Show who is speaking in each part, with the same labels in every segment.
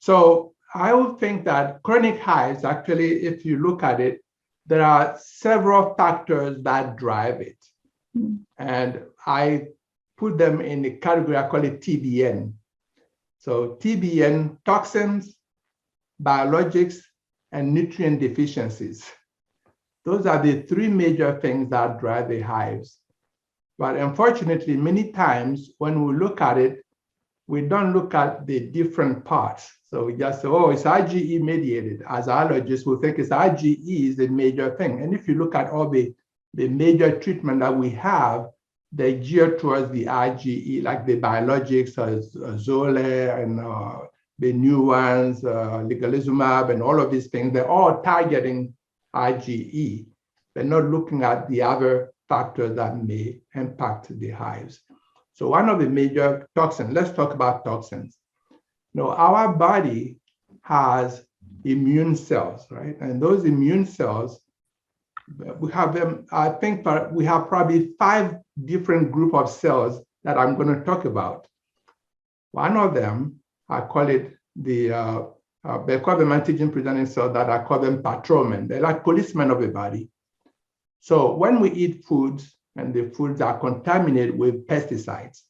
Speaker 1: So I would think that chronic hives, actually, if you look at it, there are several factors that drive it. And I put them in a category, I call it TBN. So TBN, toxins, biologics, and nutrient deficiencies. Those are the three major things that drive the hives. But unfortunately, many times when we look at it, we don't look at the different parts. So we just say, oh, it's IgE mediated. As allergists, we think it's IgE is the major thing. And if you look at all the major treatment that we have, they gear towards the IgE, like the biologics, Xolair and the new ones, ligelizumab, and all of these things. They're all targeting IgE. They're not looking at the other factors that may impact the hives. So one of the major toxins, let's talk about toxins. Our body has immune cells, right? And those immune cells, we have them, I think we have probably 5 different group of cells that I'm going to talk about. One of them, I call it they call them antigen presenting cells that I call them patrolmen. They're like policemen of the body. So when we eat foods and the foods are contaminated with pesticides,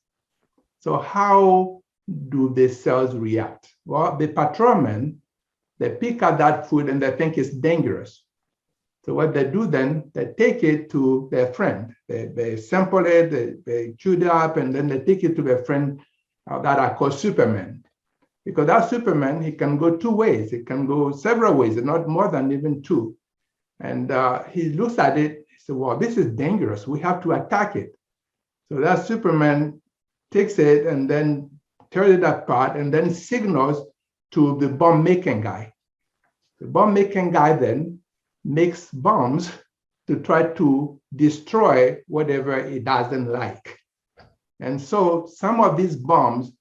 Speaker 1: so how do the cells react? Well, the patrolmen, they pick up that food and they think it's dangerous. So what they do then, they take it to their friend. They sample it, they chew it up, and then they take it to their friend that are called supermen. Because that superman, he can go 2 ways. It can go several ways, not more than even 2. And he looks at it, he says, well, this is dangerous. We have to attack it. So that superman takes it and then tears it apart and then signals to the bomb-making guy. The bomb-making guy then makes bombs to try to destroy whatever it doesn't like. And so some of these bombs,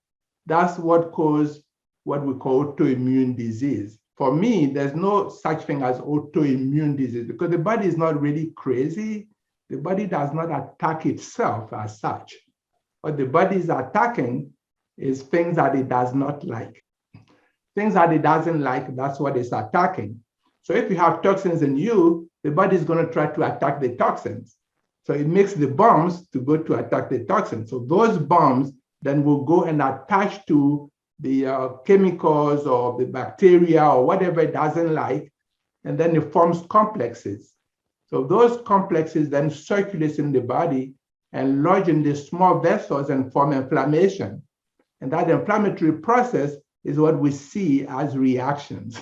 Speaker 1: that's what causes what we call autoimmune disease. For me, there's no such thing as autoimmune disease because the body is not really crazy. The body does not attack itself as such. What the body is attacking is things that it does not like. Things that it doesn't like, that's what it's attacking. So if you have toxins in you, the body is going to try to attack the toxins. So it makes the bombs to go to attack the toxins. So those bombs then will go and attach to the chemicals or the bacteria or whatever it doesn't like, and then it forms complexes. So those complexes then circulate in the body and lodge in the small vessels and form inflammation. And that inflammatory process is what we see as reactions.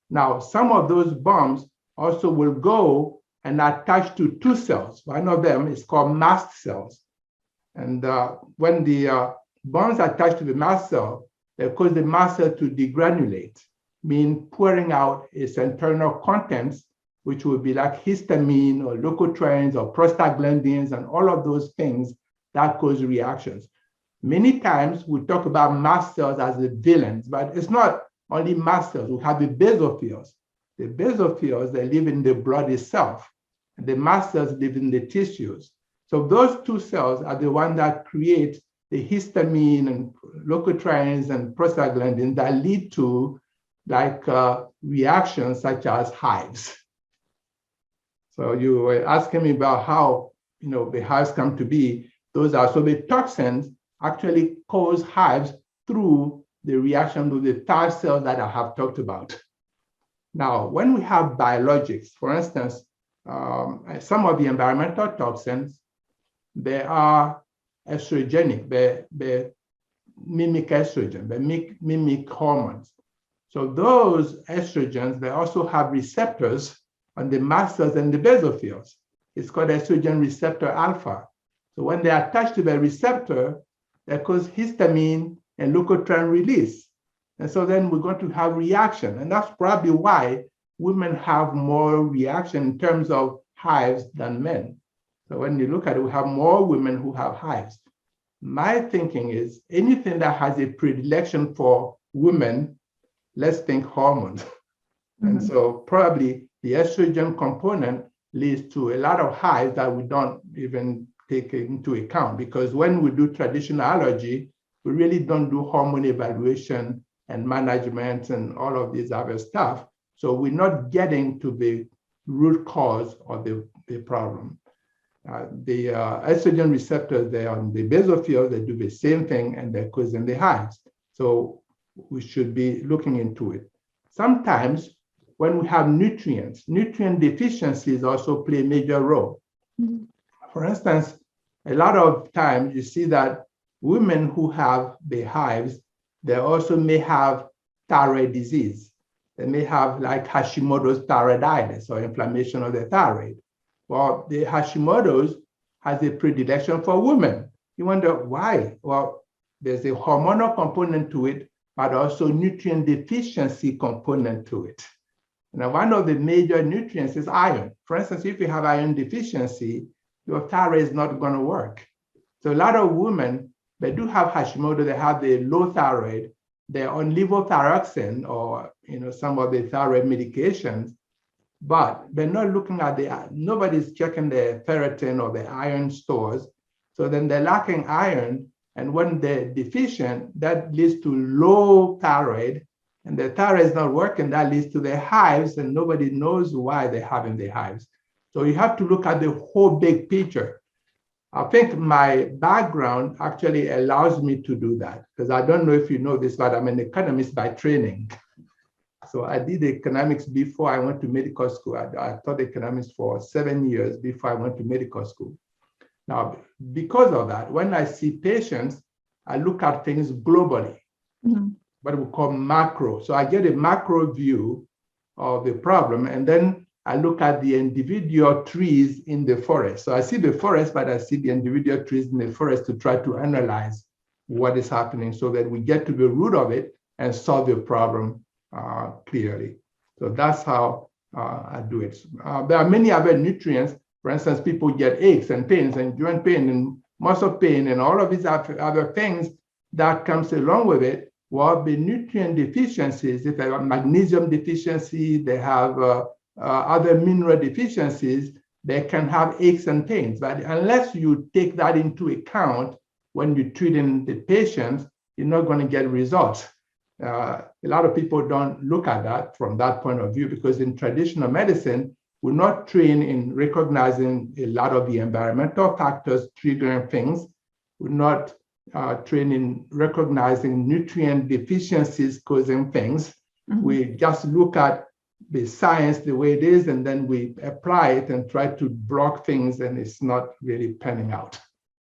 Speaker 1: Now, some of those bombs also will go and attach to 2 cells. One of them is called mast cells. And when the bombs attach to the mast cell, they cause the mast cell to degranulate, meaning pouring out its internal contents, which would be like histamine or leukotrienes or prostaglandins and all of those things that cause reactions. Many times we talk about mast cells as the villains, but it's not only mast cells. We have the basophils. The basophils, they live in the blood itself. And the mast cells live in the tissues. So those 2 cells are the ones that create the histamine and leukotrienes and prostaglandins that lead to reactions such as hives. So you were asking me about how the hives come to be. So the toxins actually cause hives through the reaction to the 5 cells that I have talked about. Now, when we have biologics, for instance, some of the environmental toxins, they are estrogenic, they mimic estrogen, they mimic hormones. So those estrogens, they also have receptors on the mast cells and the basophils. It's called estrogen receptor alpha. So when they attach to the receptor, they cause histamine and leukotriene release. And so then we're going to have reaction. And that's probably why women have more reaction in terms of hives than men. So when you look at it, we have more women who have hives. My thinking is anything that has a predilection for women, let's think hormones. Mm-hmm. And so probably the estrogen component leads to a lot of hives that we don't even take into account, because when we do traditional allergy, we really don't do hormone evaluation and management and all of these other stuff. So we're not getting to the root cause of the problem. The estrogen receptors, they're on the basophil, they do the same thing, and they're causing the hives. So we should be looking into it. Sometimes when we have nutrient deficiencies also play a major role. Mm-hmm. For instance, a lot of times you see that women who have the hives, they also may have thyroid disease. They may have like Hashimoto's thyroiditis or inflammation of the thyroid. Well, the Hashimoto's has a predilection for women. You wonder why? Well, there's a hormonal component to it, but also nutrient deficiency component to it. Now, one of the major nutrients is iron. For instance, if you have iron deficiency, your thyroid is not going to work. So a lot of women, they do have Hashimoto, they have the low thyroid, they're on levothyroxine or some of the thyroid medications, but they're not looking at nobody's checking the ferritin or the iron stores. So then they're lacking iron, and when they're deficient, that leads to low thyroid, and the thyroid is not working, that leads to the hives, and nobody knows why they're having the hives. So you have to look at the whole big picture. I think my background actually allows me to do that, because I don't know if you know this, but I'm an economist by training. So I did economics before I went to medical school. I taught economics for 7 years before I went to medical school. Now, because of that, when I see patients, I look at things globally, what we call macro. So I get a macro view of the problem, and then I look at the individual trees in the forest. So I see the forest, but I see the individual trees in the forest to try to analyze what is happening so that we get to the root of it and solve the problem clearly. So that's how I do it. There are many other nutrients. For instance, people get aches and pains and joint pain and muscle pain and all of these other things that comes along with it. Well, the nutrient deficiencies, if they have magnesium deficiency, they have other mineral deficiencies, they can have aches and pains. But unless you take that into account when you're treating the patients, you're not going to get results. A lot of people don't look at that from that point of view, because in traditional medicine, we're not trained in recognizing a lot of the environmental factors triggering things. We're not trained in recognizing nutrient deficiencies causing things. Mm-hmm. We just look at the science the way it is, and then we apply it and try to block things, and it's not really panning out.